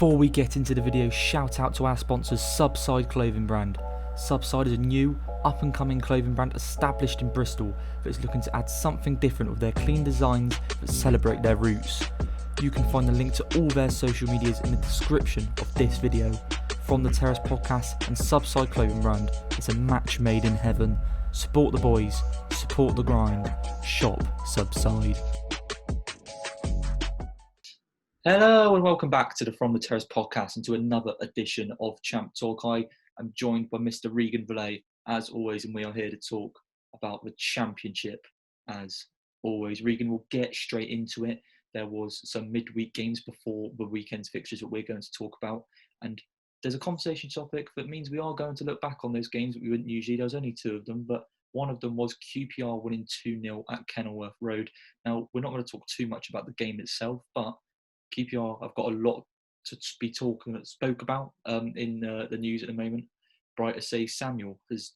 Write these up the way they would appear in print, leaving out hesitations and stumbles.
Before we get into the video, shout out to our sponsors Subside clothing brand. Subside is a new, up-and-coming clothing brand established in Bristol that is looking to add something different with their clean designs that celebrate their roots. You can find the link to all their social medias in the description of this video. From the Terrace Podcast and Subside clothing brand, it's a match made in heaven. Support the boys, support the grind, shop Subside. Hello and welcome back to the From the Terrace Podcast and to another edition of Champ Talk. I am joined by Mr. Regan Valet, as always, and we are here to talk about the Championship, as always. Regan, will get straight into it. There was some midweek games before the weekend's fixtures that we're going to talk about, and there's a conversation topic that means we are going to look back on those games that we wouldn't usually. There was only two of them, but one of them was QPR winning 2-0 at Kenilworth Road. Now, we're not going to talk too much about the game itself, but QPR have got a lot to be spoke about in the news at the moment. Bright Asay Samuel has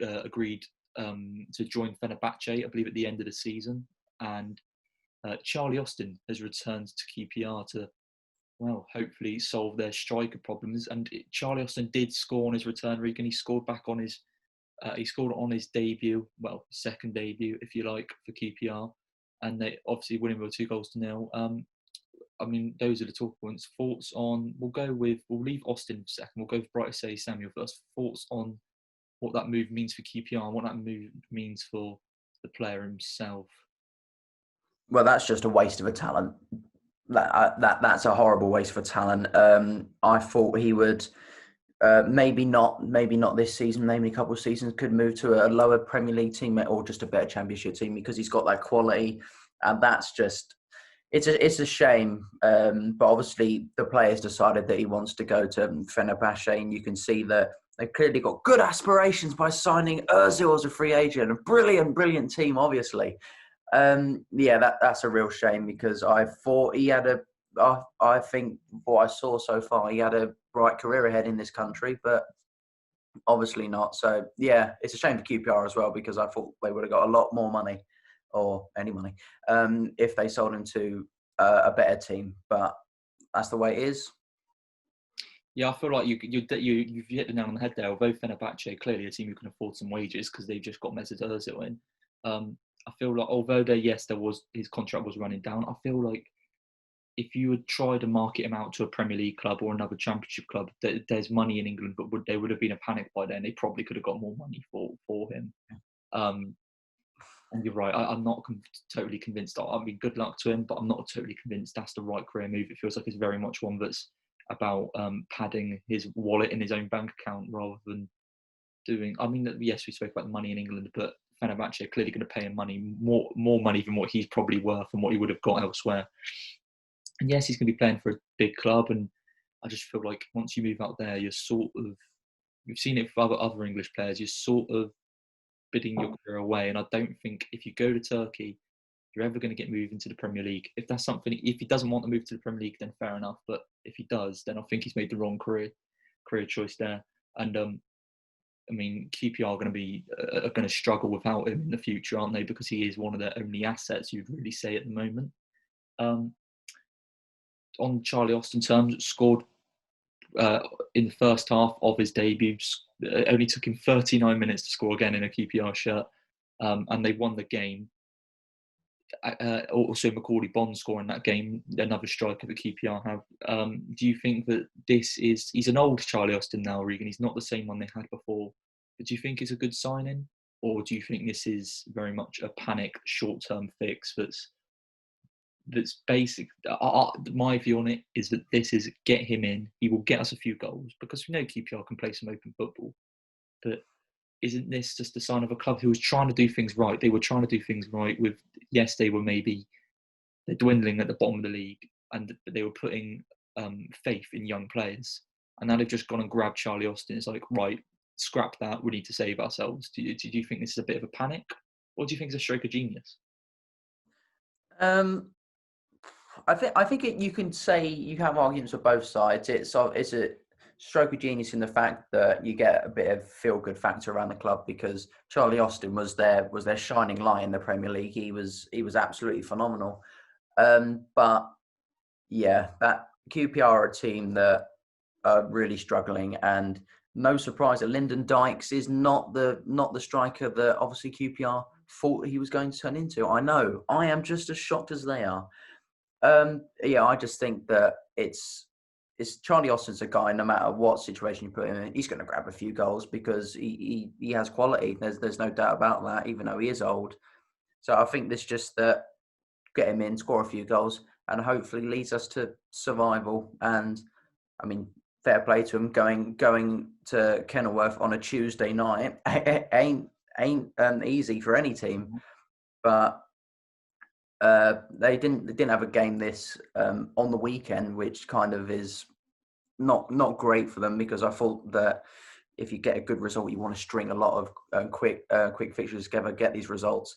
agreed to join Fenerbahce, I believe, at the end of the season. And Charlie Austin has returned to QPR to, well, hopefully solve their striker problems. And Charlie Austin did score on his return, Regan. He scored back on his his debut, well, second debut, if you like, for QPR. And they obviously winning by 2-0. I mean, those are the talk points. Thoughts on, we'll leave Austin for a second. We'll go for Bright Asay Samuel first. Thoughts on what that move means for QPR and what that move means for the player himself. Well, that's just a waste of a talent. That's a horrible waste of a talent. I thought he would, maybe not this season, maybe a couple of seasons, could move to a lower Premier League team or just a better Championship team because he's got that quality. And that's just... It's a shame, but obviously the players decided that he wants to go to Fenerbahce, and you can see that they've clearly got good aspirations by signing Ozil as a free agent. A brilliant team, obviously. That's a real shame because I thought he had I think what I saw so far, he had a bright career ahead in this country, but obviously not. So, yeah, it's a shame for QPR as well because I thought they would have got a lot more money. Or any money, if they sold him to a better team. But that's the way it is. Yeah, I feel like you've hit the nail on the head there. Although Fenerbahce, clearly a team who can afford some wages because they've just got Mesut Ozil in. I feel like, although his contract was running down, I feel like if you would try to market him out to a Premier League club or another Championship club, there's money in England, but there would have been a panic by then. They probably could have got more money for him. And you're right, I'm not totally convinced. I mean, good luck to him, but I'm not totally convinced that's the right career move. It feels like it's very much one that's about padding his wallet in his own bank account rather than doing... I mean, yes, we spoke about the money in England, but Fenerbahce are clearly going to pay him money, more money than what he's probably worth and what he would have got elsewhere. And yes, he's going to be playing for a big club, and I just feel like once you move out there, you're sort of... We've seen it for other English players, you're sort of bidding your career away, and I don't think if you go to Turkey you're ever going to get moved into the Premier League. If that's something, if he doesn't want to move to the Premier League, then fair enough, but if he does, then I think he's made the wrong career choice there. And I mean, QPR are going to struggle without him in the future, aren't they, because he is one of their only assets, you'd really say, at the moment. On Charlie Austin terms, scored in the first half of his debut. It only took him 39 minutes to score again in a QPR shirt, and they won the game. Also, Macaulay Bond scoring that game, another striker that QPR have. Do you think that he's an old Charlie Austin now, Regan? He's not the same one they had before. But do you think it's a good signing, or do you think this is very much a panic short-term fix that's basic? My view on it is that this is get him in. He will get us a few goals because we know QPR can play some open football. But isn't this just a sign of a club who was trying to do things right? They were trying to do things right with, yes, they're dwindling at the bottom of the league, but they were putting faith in young players. And now they've just gone and grabbed Charlie Austin. It's like, right, scrap that. We need to save ourselves. Do you think this is a bit of a panic? Or do you think it's a stroke of genius? I think you can say you have arguments for both sides. It's a stroke of genius in the fact that you get a bit of feel-good factor around the club because Charlie Austin was their shining light in the Premier League. He was absolutely phenomenal. But yeah, that QPR are a team that are really struggling, and no surprise that Lyndon Dykes is not the striker that obviously QPR thought he was going to turn into. I know, I am just as shocked as they are. Yeah, I just think that it's Charlie Austin's a guy. No matter what situation you put him in, he's going to grab a few goals because he has quality. There's no doubt about that, even though he is old. So I think this just that get him in, score a few goals, and hopefully leads us to survival. And I mean, fair play to him going to Kenilworth on a Tuesday night ain't easy for any team, but. They didn't have a game this on the weekend, which kind of is not great for them, because I thought that if you get a good result, you want to string a lot of quick fixtures together, get these results.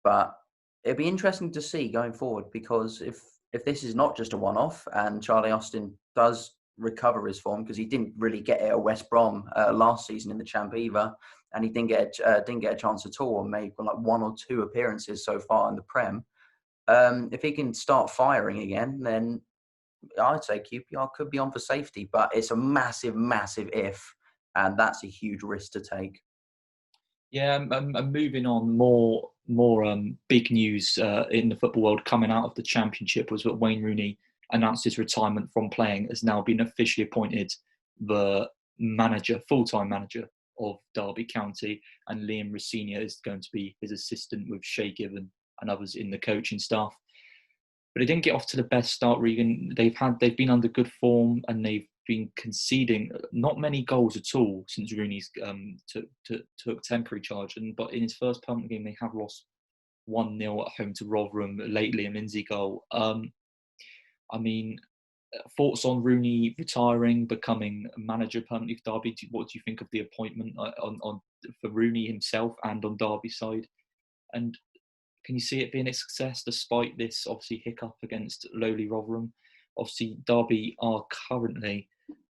But it'd be interesting to see going forward, because if this is not just a one-off and Charlie Austin does recover his form, because he didn't really get it at West Brom last season in the Champ either, and he didn't get a chance at all, or maybe like one or two appearances so far in the Prem. If he can start firing again, then I'd say QPR could be on for safety, but it's a massive, massive if, and that's a huge risk to take. Yeah, I'm moving on. More big news in the football world coming out of the Championship was that Wayne Rooney announced his retirement from playing, has now been officially appointed the full-time manager of Derby County, and Liam Rossini is going to be his assistant with Shay Given and others in the coaching staff. But they didn't get off to the best start, Regan. They've been under good form, and they've been conceding not many goals at all since Rooney's took temporary charge. But in his first permanent game, they have lost 1-0 at home to Rotherham, late Liam Lindsay goal. I mean, thoughts on Rooney retiring, becoming a manager permanently for Derby? What do you think of the appointment for Rooney himself and on Derby's side? And can you see it being a success despite this, obviously, hiccup against lowly Rotherham? Obviously, Derby are currently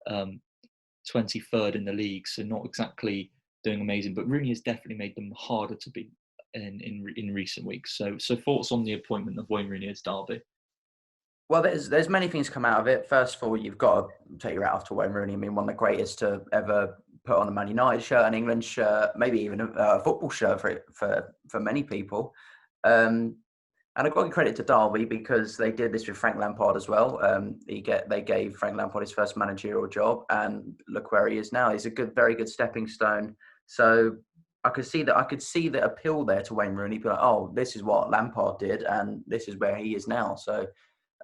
23rd in the league, so not exactly doing amazing. But Rooney has definitely made them harder to beat in recent weeks. So thoughts on the appointment of Wayne Rooney as Derby? Well, there's many things come out of it. First of all, you've got to take your hat off to Wayne Rooney. I mean, one of the greatest to ever put on a Man United shirt, an England shirt, maybe even a football shirt for many people. And I've got to give credit to Derby, because they did this with Frank Lampard as well. They gave Frank Lampard his first managerial job, and look where he is now. He's a very good stepping stone. So I could see the appeal there to Wayne Rooney. Be like, oh, this is what Lampard did, and this is where he is now. So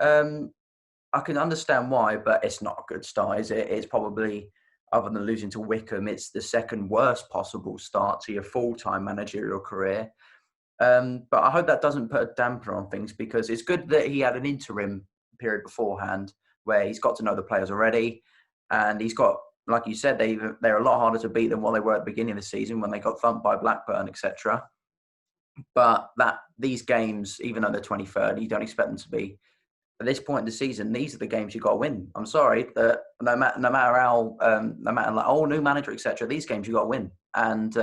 I can understand why, but it's not a good start, is it? It's probably, other than losing to Wickham, it's the second worst possible start to your full-time managerial career. But I hope that doesn't put a damper on things, because it's good that he had an interim period beforehand where he's got to know the players already, and he's got, like you said, they're a lot harder to beat than what they were at the beginning of the season when they got thumped by Blackburn, etc. But these games, even though they're 23rd, you don't expect them to be. At this point in the season, these are the games you've got to win. I'm sorry, that no matter how, no matter like, new manager, etc. These games you've got to win, and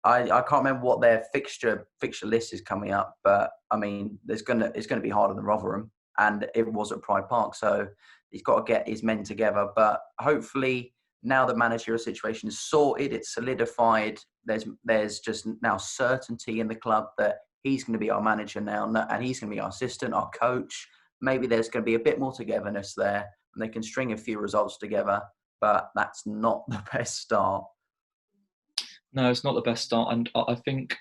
I can't remember what their fixture list is coming up, but I mean, it's gonna be harder than Rotherham, and it was at Pride Park, so he's got to get his men together. But hopefully, now the managerial situation is sorted, it's solidified. There's just now certainty in the club that he's going to be our manager now, and he's going to be our assistant, our coach. Maybe there's going to be a bit more togetherness there, and they can string a few results together. But that's not the best start. No, it's not the best start, and I think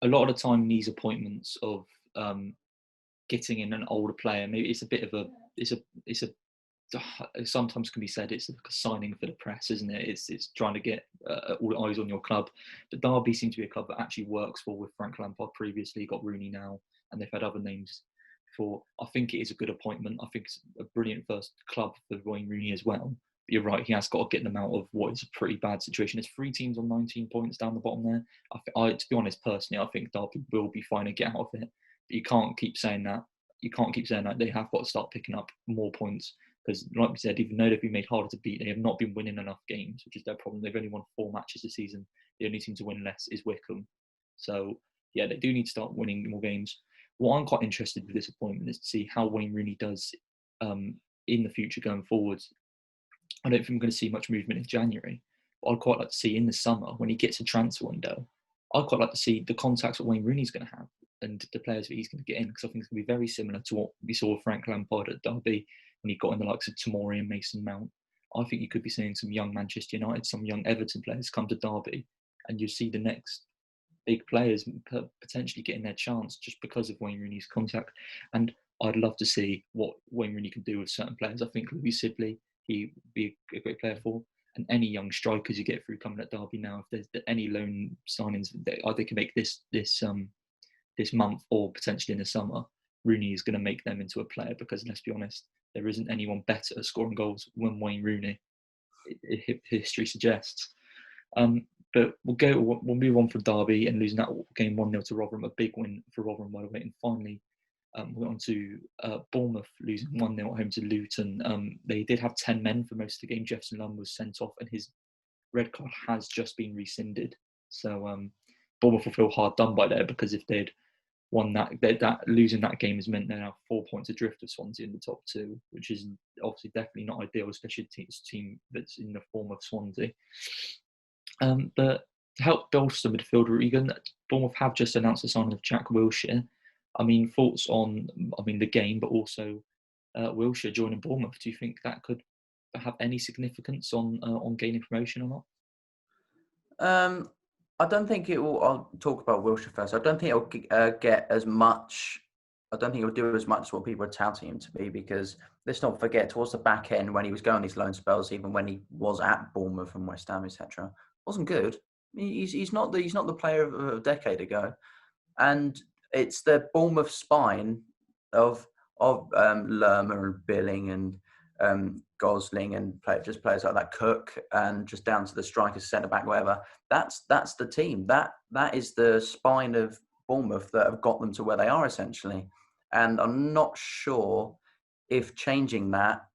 a lot of the time these appointments of getting in an older player, maybe it's a bit of it sometimes can be said it's like a signing for the press, isn't it? It's trying to get all eyes on your club. But Derby seem to be a club that actually works well with Frank Lampard previously, got Rooney now, and they've had other names before. I think it is a good appointment. I think it's a brilliant first club for Wayne Rooney as well. But you're right, he has got to get them out of what is a pretty bad situation. There's 3 teams on 19 points down the bottom there. To be honest, personally, I think Derby will be fine and get out of it. But you can't keep saying that. You can't keep saying that. They have got to start picking up more points, because, like we said, even though they've been made harder to beat, they have not been winning enough games, which is their problem. They've only won 4 matches this season. The only team to win less is Wickham. So, yeah, they do need to start winning more games. What I'm quite interested with this appointment is to see how Wayne Rooney does in the future going forwards. I don't think we're going to see much movement in January, but I'd quite like to see in the summer when he gets a transfer window. I'd quite like to see the contacts that Wayne Rooney's going to have and the players that he's going to get in, because I think it's going to be very similar to what we saw with Frank Lampard at Derby when he got in the likes of Tomori and Mason Mount. I think you could be seeing some young Manchester United, some young Everton players come to Derby, and you'll see the next big players potentially getting their chance just because of Wayne Rooney's contact. And I'd love to see what Wayne Rooney can do with certain players. I think Louis Sibley, he would be a great player for. And any young strikers you get through coming at Derby now, if there's any loan signings they can make this month or potentially in the summer, Rooney is going to make them into a player, because let's be honest, there isn't anyone better at scoring goals than Wayne Rooney, history suggests. But we'll move on from Derby and losing that game 1-0 to Rotherham, a big win for Rotherham, by the way. And finally, we're on to Bournemouth losing 1-0 at home to Luton. They did have 10 men for most of the game. Jefferson Lund was sent off, and his red card has just been rescinded. So Bournemouth will feel hard done by there, because if they'd won that losing that game has meant they're now 4 points adrift of Swansea in the top two, which is obviously definitely not ideal, especially a team that's in the form of Swansea. But to help bolster midfield, Regan, Bournemouth have just announced the signing of Jack Wilshere. I mean, thoughts on the game, but also Wilshere joining Bournemouth. Do you think that could have any significance on gaining promotion or not? I don't think it will. I'll talk about Wilshere first. I don't think it'll get as much. I don't think it'll do as much as what people are touting him to be, because let's not forget, towards the back end when he was going these loan spells, even when he was at Bournemouth and West Ham, etc., wasn't good. He's not the player of a decade ago, and it's the Bournemouth spine of Lerma and Billing and Gosling and players like that, Cook, and just down to the strikers, centre back, whatever. That's the team. That is the spine of Bournemouth that have got them to where they are, essentially. And I'm not sure if changing that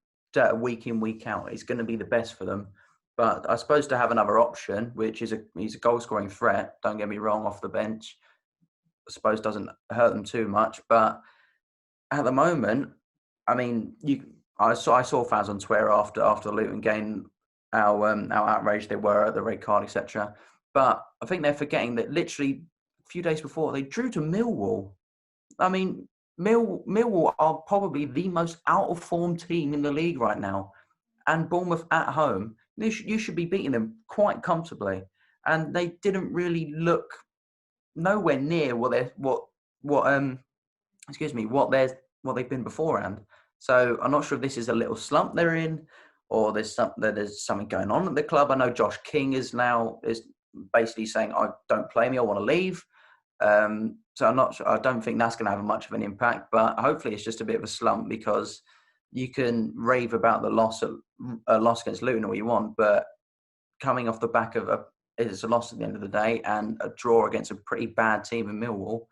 week in, week out is going to be the best for them. But I suppose to have another option, which is he's a goal scoring threat, don't get me wrong, off the bench, I suppose doesn't hurt them too much. But at the moment, I mean, I saw fans on Twitter after the Luton game how outraged they were at the red card, etc. But I think they're forgetting that literally a few days before they drew to Millwall. I mean, Millwall are probably the most out of form team in the league right now, and Bournemouth at home, you should be beating them quite comfortably, and they didn't really look nowhere near what they've been beforehand. So I'm not sure if this is a little slump they're in, or there's something going on at the club. I know Josh King is basically saying, "I don't play me, I want to leave." So I'm not sure. I don't think that's going to have much of an impact, but hopefully it's just a bit of a slump, because you can rave about the loss against Luton all you want, but coming off the back of it's a loss at the end of the day, and a draw against a pretty bad team in Millwall,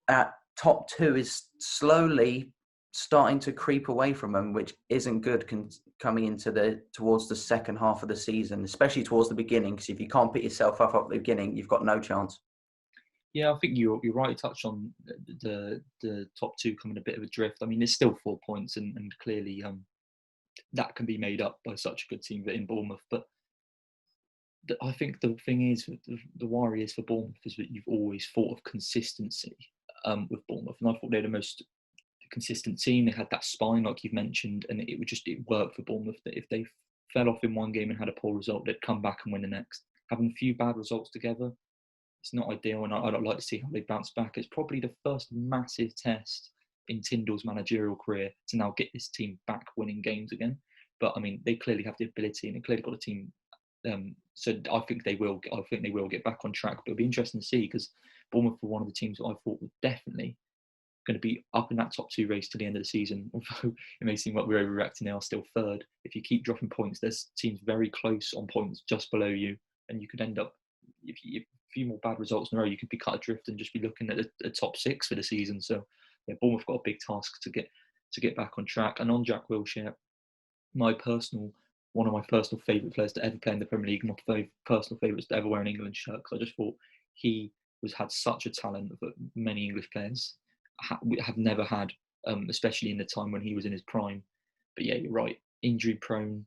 at top two is slowly starting to creep away from them, which isn't good coming into towards the second half of the season, especially towards the beginning, because if you can't pick yourself up at the beginning, you've got no chance. Yeah, I think you're right. You touched on the top two coming a bit of a drift. I mean, there's still 4 points, and clearly that can be made up by such a good team in Bournemouth. But I think the thing is, the worry is for Bournemouth is that you've always thought of consistency with Bournemouth, and I thought they're the most consistent team. They had that spine, like you've mentioned, and it worked for Bournemouth. That if they fell off in one game and had a poor result, they'd come back and win the next. Having a few bad results together, it's not ideal, and I'd like to see how they bounce back. It's probably the first massive test in Tyndall's managerial career to now get this team back winning games again. But I mean, they clearly have the ability, and they clearly got a team. So I think they will. I think they will get back on track. But it'll be interesting to see, because Bournemouth were one of the teams that I thought were definitely going to be up in that top two race to the end of the season. Although it may seem like we're overreacting, they are still third. If you keep dropping points, there's teams very close on points just below you, and you could end up, if you a few more bad results in a row, you could be cut adrift and just be looking at the top six for the season. So yeah, Bournemouth got a big task to get back on track. And on Jack Wilshere, one of my personal favourite players to ever play in the Premier League, my personal favourites to ever wear an England shirt, because I just thought he had such a talent that many English players have never had especially in the time when he was in his prime. But yeah, you're right. Injury prone.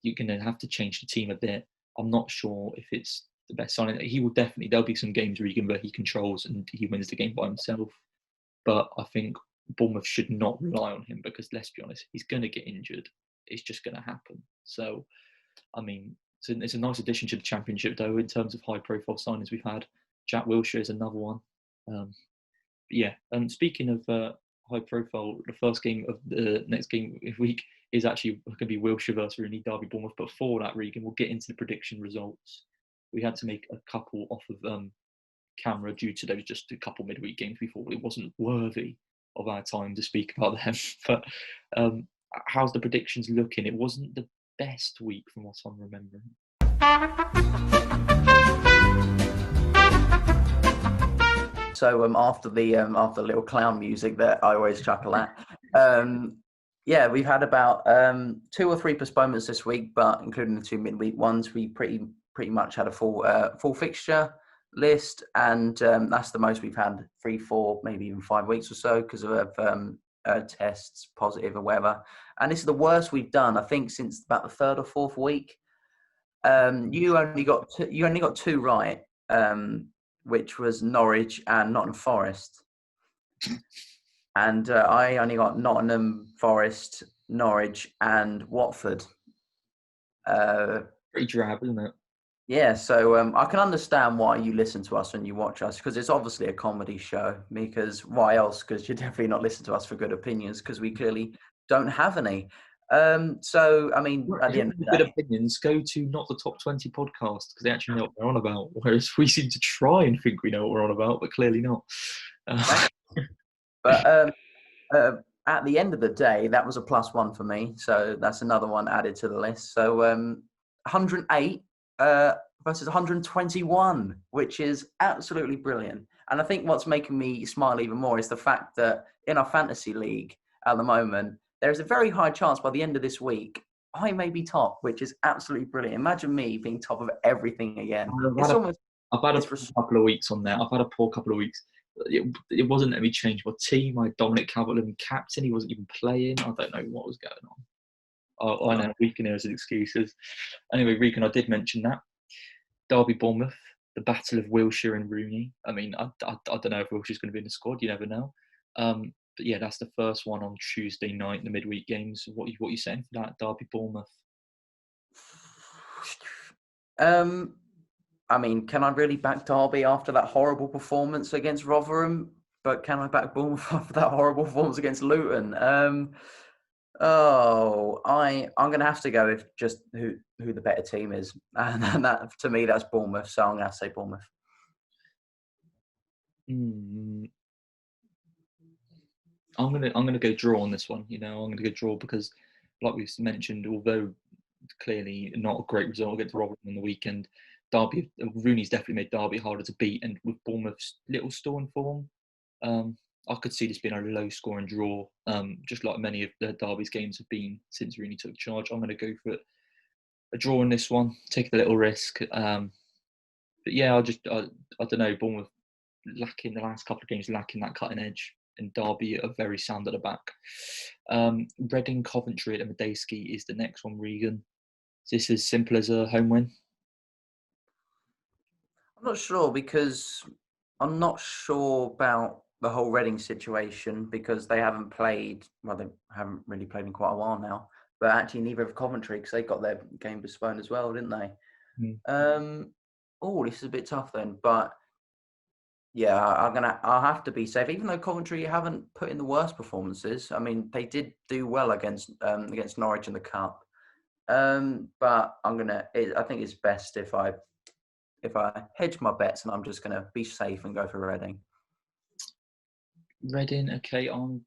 You're going to have to change the team a bit. I'm not sure if it's the best signing. He will definitely. There'll be some games where he controls and he wins the game by himself. But I think Bournemouth should not rely on him because, let's be honest, he's going to get injured. It's just going to happen. So, I mean, it's a nice addition to the Championship, though, in terms of high-profile signings we've had. Jack Wilshere is another one. Yeah, and speaking of high-profile, the first game of the next game of week is actually going to be Wilshere versus Rooney, Derby Bournemouth. But before that, Regan, we'll get into the prediction results. We had to make a couple off of camera due to those just a couple midweek games. We thought it wasn't worthy of our time to speak about them. But how's the predictions looking? It wasn't the best week from what I'm remembering. So after the little clown music that I always chuckle at, yeah, we've had about 2 or 3 postponements this week, but including the 2 midweek ones, we pretty much had a full fixture list, and that's the most we've had 3, 4, maybe even 5 weeks or so because of tests positive or whatever. And this is the worst we've done, I think, since about the 3rd or 4th week. You only got 2 right, which was Norwich and Nottingham Forest. And I only got Nottingham Forest, Norwich, and Watford. Pretty drab, isn't it? Yeah, so I can understand why you listen to us and you watch us, because it's obviously a comedy show. Because why else? Because you're definitely not listening to us for good opinions, because we clearly don't have any. So, I mean, at the end of the day, good opinions, go to Not the Top 20 podcast because they actually know what we're on about. Whereas we seem to try and think we know what we're on about, but clearly not. But at the end of the day, that was a +1 for me. So that's another one added to the list. So 108 versus 121, which is absolutely brilliant. And I think what's making me smile even more is the fact that in our fantasy league at the moment, there is a very high chance by the end of this week, I may be top, which is absolutely brilliant. Imagine me being top of everything again. I've had a couple of weeks on there. I've had a poor couple of weeks. It wasn't let me change my team. I had Dominic Calvert-Lewin captain. He wasn't even playing. I don't know what was going on. I know we can hear his excuses. Anyway, Regan, I did mention that. Derby Bournemouth, the battle of Wilshere and Rooney. I mean, I don't know if Wilshere's going to be in the squad. You never know. But yeah, that's the first one on Tuesday night, the midweek games. What are you saying for that, Derby Bournemouth? I mean, can I really back Derby after that horrible performance against Rotherham? But can I back Bournemouth after that horrible performance against Luton? I'm going to have to go with just who the better team is, and that to me that's Bournemouth. So I'm going to say Bournemouth. I'm gonna go draw on this one. I'm gonna go draw because, like we've mentioned, although clearly not a great result against Rotherham on the weekend, Rooney's definitely made Derby harder to beat, and with Bournemouth's little stalling form, I could see this being a low-scoring draw, just like many of the Derby's games have been since Rooney took charge. I'm going to go for a draw in this one, take a little risk. But yeah, I don't know, Bournemouth lacking the last couple of games, lacking that cutting edge, and Derby are very sound at the back. Reading, Coventry at the Medeski is the next one, Regan. Is this as simple as a home win? I'm not sure because I'm not sure about the whole Reading situation because they haven't played. Well, they haven't really played in quite a while now. But actually, neither have Coventry because they got their game postponed as well, didn't they? This is a bit tough then. But yeah, I'll have to be safe. Even though Coventry haven't put in the worst performances. I mean, they did do well against Norwich in the cup. But I think it's best if I hedge my bets and I'm just going to be safe and go for Reading. Reading, okay. I'm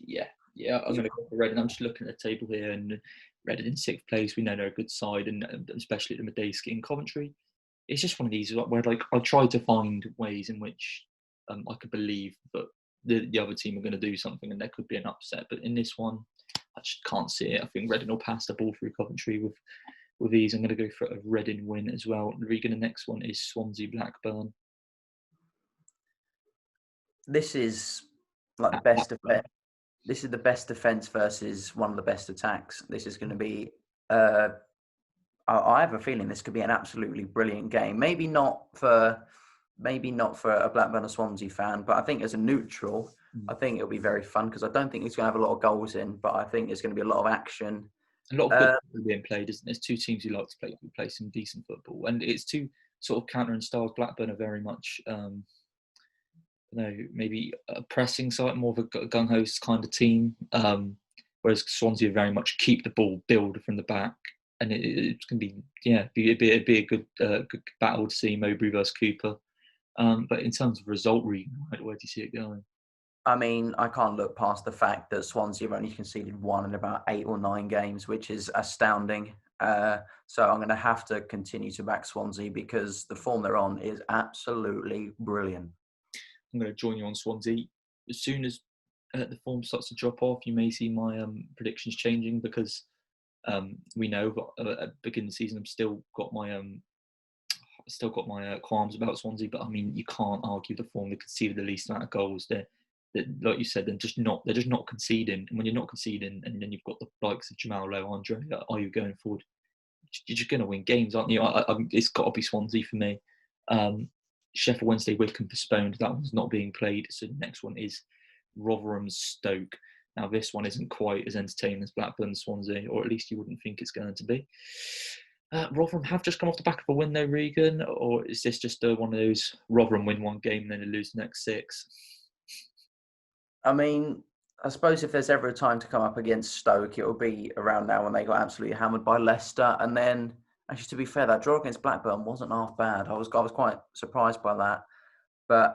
going to go for Reading. I'm just looking at the table here, and Reading in 6th place. We know they're a good side, and especially at the Medeski and Coventry. It's just one of these where I try to find ways in which I could believe that the other team are going to do something, and there could be an upset. But in this one, I just can't see it. I think Reading will pass the ball through Coventry with ease. I'm going to go for a Reading win as well. Regan, the next one is Swansea Blackburn. This is like the best of best. this is the best defence versus one of the best attacks. This is going to be. I have a feeling this could be an absolutely brilliant game. Maybe not for a Blackburn or Swansea fan, but I think as a neutral, I think it'll be very fun because I don't think it's going to have a lot of goals in, but I think there's going to be a lot of action. A lot of good football being played, isn't there? There's two teams who like to play some decent football, and it's two sort of countering styles. Blackburn are very much, maybe a pressing side, more of a gung-ho kind of team, whereas Swansea are very much keep the ball, build from the back, and it's going to be it'd be a good battle to see Mowbray versus Cooper. But in terms of result reading, where do you see it going? I mean, I can't look past the fact that Swansea have only conceded 1 in about 8 or 9 games, which is astounding. So I'm going to have to continue to back Swansea because the form they're on is absolutely brilliant. I'm going to join you on Swansea. As soon as the form starts to drop off, you may see my predictions changing because we know at the beginning of the season I've still got my qualms about Swansea, but I mean you can't argue the form. They conceded the least amount of goals. They're like you said, they're just not conceding. And when you're not conceding, and then you've got the likes of Jamal Lowe, Andre, are you going forward? You're just going to win games, aren't you? It's got to be Swansea for me. Sheffield Wednesday, Wycombe postponed. That one's not being played. So the next one is Rotherham Stoke. Now this one isn't quite as entertaining as Blackburn Swansea, or at least you wouldn't think it's going to be. Rotherham have just come off the back of a win though, Regan, or is this just one of those Rotherham win one game and then they lose the next 6? I mean, I suppose if there's ever a time to come up against Stoke, it will be around now when they got absolutely hammered by Leicester. And then, actually, to be fair, that draw against Blackburn wasn't half bad. I was quite surprised by that. But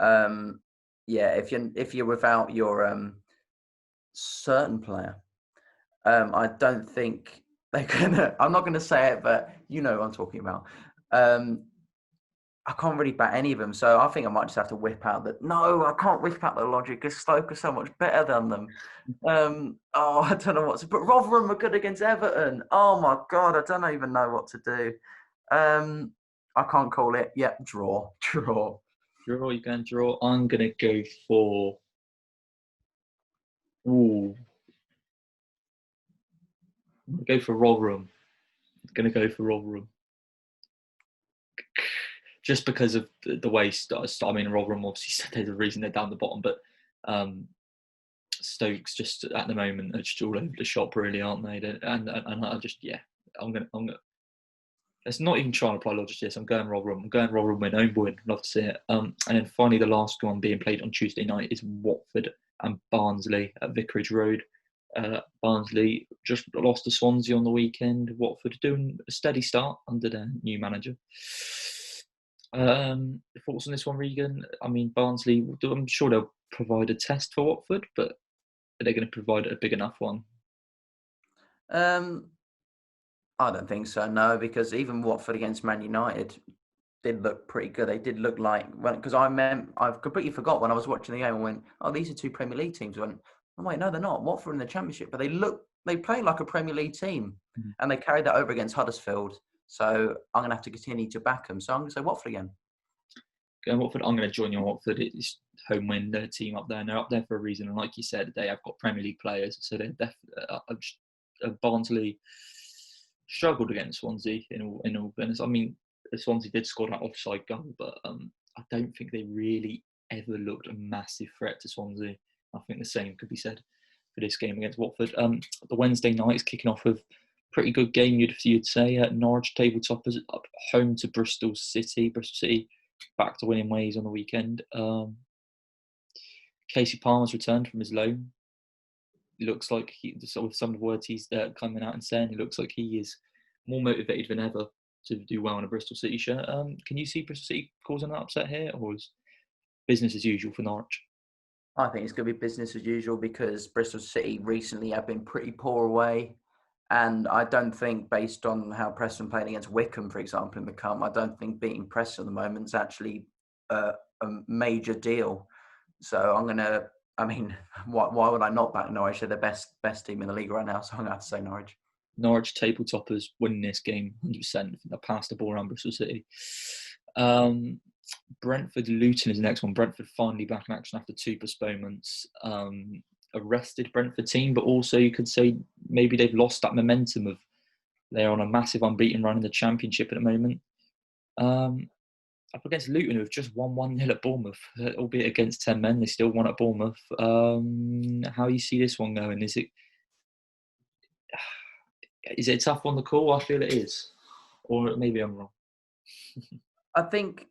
if you're without your certain player, I don't think they're gonna. I'm not gonna say it, but you know what I'm talking about. I can't really bat any of them, so I think I might just have to whip out that. No, I can't whip out the logic because Stoke are so much better than them. I don't know what to. But Rotherham are good against Everton. Oh my God, I don't even know what to do. I can't call it. Yep, draw. Draw. You're going to draw. I'm gonna go for. Ooh. I'm gonna go for Rotherham. Just because of the way, I mean, Rotherham obviously said there's a reason they're down the bottom, but Stoke's just at the moment are just all over the shop, really, aren't they? And I just, I'm gonna. It's not even trying to apply logic to this. I'm going Rotherham. Win, own win. Love to see it. And then finally, the last one being played on Tuesday night is Watford and Barnsley at Vicarage Road. Barnsley just lost to Swansea on the weekend. Watford doing a steady start under their new manager. Thoughts on this one, Regan? I mean, Barnsley, I'm sure they'll provide a test for Watford, but are they going to provide a big enough one? I don't think so, no, because even Watford against Man United did look pretty good. They did look like, because I've completely forgot when I was watching the game and went, oh, these are 2 Premier League teams. I went, oh, wait, no, they're not. Watford in the Championship, but they play like a Premier League team, and they carried that over against Huddersfield. So I'm going to have to continue to back them. So I'm going to say Watford again. Watford. I'm going to join you on Watford. It's home win, their team up there, and they're up there for a reason. And like you said, they have got Premier League players, so they're definitely. Barnsley struggled against Swansea in all fairness. I mean, Swansea did score that offside goal, but I don't think they really ever looked a massive threat to Swansea. I think the same could be said for this game against Watford. The Wednesday night is kicking off with a pretty good game, you'd say. Norwich table toppers up home to Bristol City. Bristol City back to winning ways on the weekend. Casey Palmer's returned from his loan. It looks like with some of the words he's coming out and saying, it looks like he is more motivated than ever to do well in a Bristol City shirt. Can you see Bristol City causing an upset here, or is business as usual for Norwich? I think it's going to be business as usual because Bristol City recently have been pretty poor away. And I don't think, based on how Preston played against Wycombe, for example, in the Cup, I don't think beating Preston at the moment is actually a major deal. So I'm going to, I mean, why would I not back Norwich? They're the best team in the league right now, so I'm going to have to say Norwich. Norwich table toppers winning this game 100%. They passed the ball around Bristol City. Brentford Luton is the next one. Brentford finally back in action after 2 postponements. a rested Brentford team, but also you could say maybe they've lost that momentum of they're on a massive unbeaten run in the Championship at the moment. Up against Luton, who've just won 1-0 at Bournemouth, albeit against 10 men, they still won at Bournemouth. How you see this one going? Is it a tough one to call? I feel it is. Or maybe I'm wrong. I think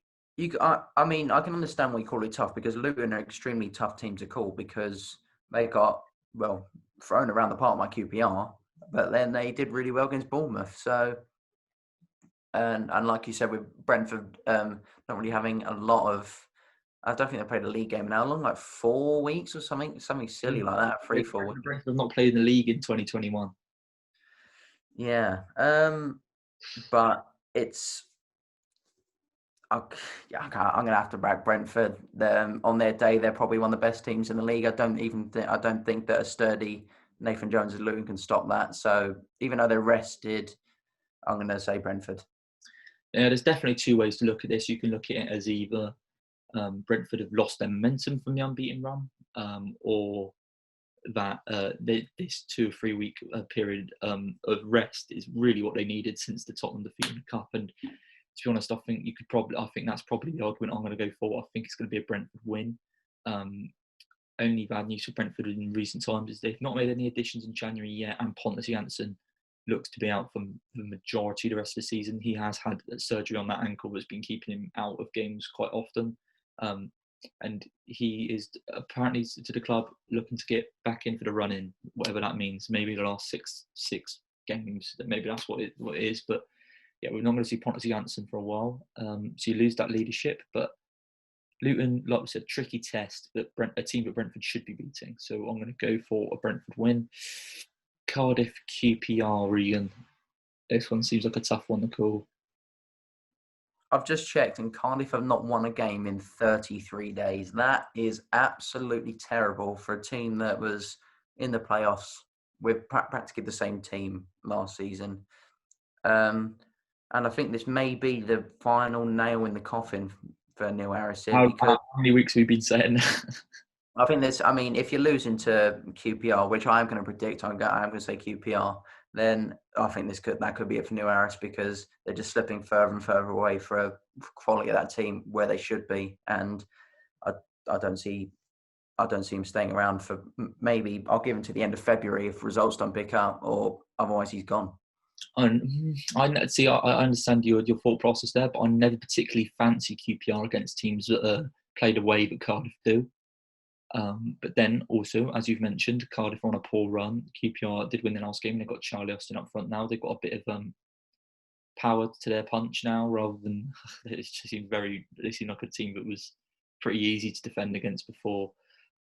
I mean, I can understand why you call it tough, because Luton are an extremely tough team to call, because they got, well, thrown around the park by QPR, but then they did really well against Bournemouth. So, and like you said, with Brentford not really having a lot of, I don't think they played a league game in how long, like 4 weeks or something silly like that, 3-4 weeks. Brentford have not played in the league in 2021. Yeah, but it's. I'm going to have to back Brentford. On their day, they're probably one of the best teams in the league. I don't think that a sturdy Nathan Jones' Luton can stop that. So even though they're rested, I'm going to say Brentford. Yeah, there's definitely two ways to look at this. You can look at it as either Brentford have lost their momentum from the unbeaten run, or that this 2 or 3 week period of rest is really what they needed since the Tottenham defeat in the Cup. And to be honest, I think that's probably the odd win I'm going to go for. I think it's going to be a Brentford win. Only bad news for Brentford in recent times is they've not made any additions in January yet, and Pontus Jansson looks to be out for the majority of the rest of the season. He has had surgery on that ankle that's been keeping him out of games quite often. And he is apparently to the club looking to get back in for the run-in, whatever that means. Maybe the last six games, maybe that's what it is. But yeah, we're not going to see Pontus Jansson for a while. So you lose that leadership. But Luton, like we said, tricky test, but a team that Brentford should be beating. So I'm going to go for a Brentford win. Cardiff QPR, Regan. This one seems like a tough one to call. I've just checked, and Cardiff have not won a game in 33 days. That is absolutely terrible for a team that was in the playoffs with practically the same team last season. And I think this may be the final nail in the coffin for Neil Harris. How many weeks have we been saying that? I think if you're losing to QPR, which I'm going to predict, I'm going to say QPR, then I think that could be it for Neil Harris, because they're just slipping further and further away for quality of that team where they should be, and I don't see him staying around for, maybe I'll give him to the end of February if results don't pick up, or otherwise he's gone. I understand your thought process there, but I never particularly fancy QPR against teams that play the way that Cardiff do. But then also, as you've mentioned, Cardiff are on a poor run. QPR did win the last game. They've got Charlie Austin up front now. They've got a bit of power to their punch now, rather than they seem like a team that was pretty easy to defend against before.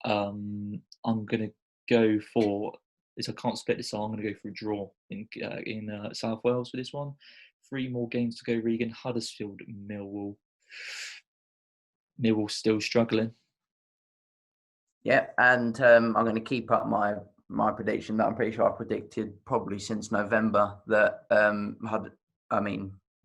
I'm going to go for this. I can't split this, so I'm going to go for a draw in South Wales for this one. 3 more games to go, Regan. Huddersfield, Millwall. Millwall still struggling. Yeah, and I'm going to keep up my prediction that I'm pretty sure I predicted probably since November that Millwall are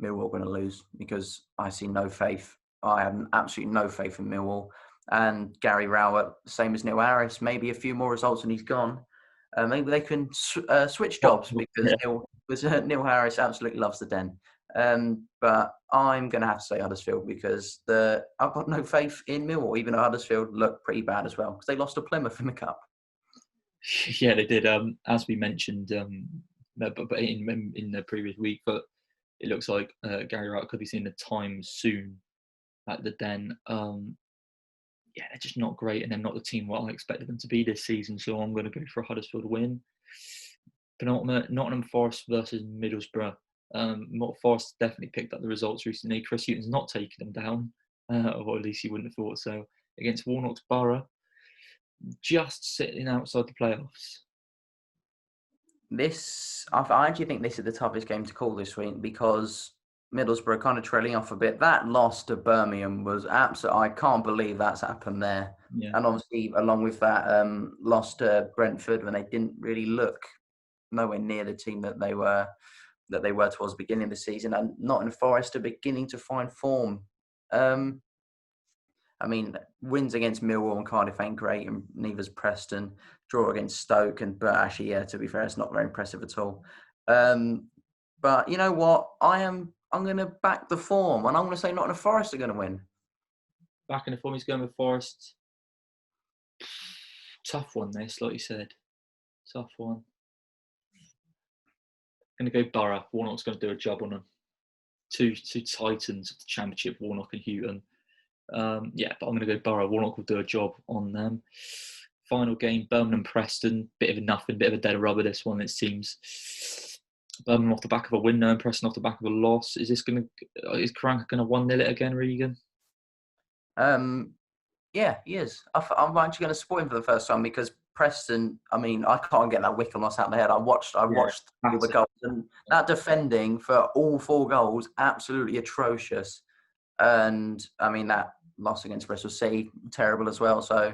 going to lose, because I see no faith. I have absolutely no faith in Millwall. And Gary Rowett, same as Neil Harris, maybe a few more results and he's gone. Maybe they can switch jobs, because Neil Harris absolutely loves the Den. But I'm going to have to say Huddersfield, because I've got no faith in Millwall, even though Huddersfield look pretty bad as well, because they lost to Plymouth in the Cup. Yeah, they did. As we mentioned, but in the previous week, but it looks like Gary Rowett could be seeing the time soon at the Den. Yeah, they're just not great, and they're not the team what I expected them to be this season. So I'm going to go for a Huddersfield win. Penultimate, Nottingham Forest versus Middlesbrough. Forest definitely picked up the results recently. Chris Hughton's not taking them down, or at least you wouldn't have thought so. Against Warnock's Borough, just sitting outside the playoffs. I actually think this is the toughest game to call this week, because Middlesbrough kind of trailing off a bit. That loss to Birmingham was absolutely, I can't believe that's happened there. Yeah. And obviously, along with that, loss to Brentford when they didn't really look nowhere near the team that they were towards the beginning of the season. And Nottingham Forest are beginning to find form. Wins against Millwall and Cardiff ain't great, and neither's Preston. draw against Stoke, but actually, yeah, to be fair, it's not very impressive at all. But you know what? I'm going to back the form, and I'm going to say Nottingham Forest are going to win. Back in the form, he's going with Forest. Tough one, this, like you said. Tough one. Going to go Borough. Warnock's going to do a job on them. Two titans of the Championship, Warnock and Houghton. Yeah, but I'm going to go Borough. Warnock will do a job on them. Final game, Birmingham Preston. Bit of a nothing, bit of a dead rubber, this one, it seems. Birmingham off the back of a win now, and Preston off the back of a loss. Is Karanka going to 1-0 it again, Regan? Yeah, he is. I'm actually going to support him for the first time because Preston, I mean, I can't get that Wickham loss out of my head. I watched all the goals, and that defending for all 4 goals, absolutely atrocious. And I mean, that loss against Bristol City, terrible as well. So,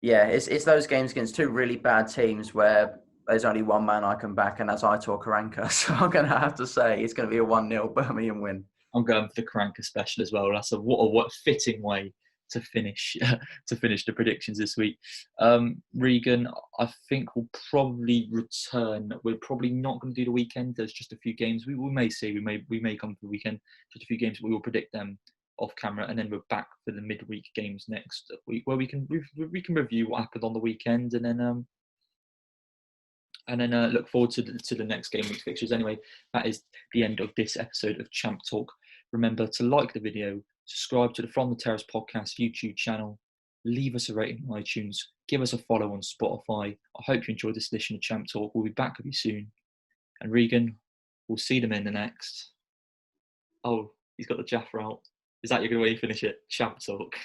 yeah, it's those games against 2 really bad teams where there's only one man I can back, and that's Aitor Karanka. So I'm going to have to say it's going to be a 1-0 Birmingham win. I'm going for the Karanka special as well. That's what a fitting way to finish the predictions this week. Regan, I think we'll probably return. We're probably not going to do the weekend. There's just a few games. We may see. We may come for the weekend. Just a few games. We will predict them off camera, and then we're back for the midweek games next week, where we can review what happened on the weekend, and then look forward to the next game week's fixtures. Anyway, that is the end of this episode of Champ Talk. Remember to like the video, subscribe to the From the Terrace podcast YouTube channel, leave us a rating on iTunes, give us a follow on Spotify. I hope you enjoyed this edition of Champ Talk. We'll be back with you soon. And Regan, we'll see them in the next. Oh, he's got the Jaffa out. Is that your way you finish it? Champ Talk.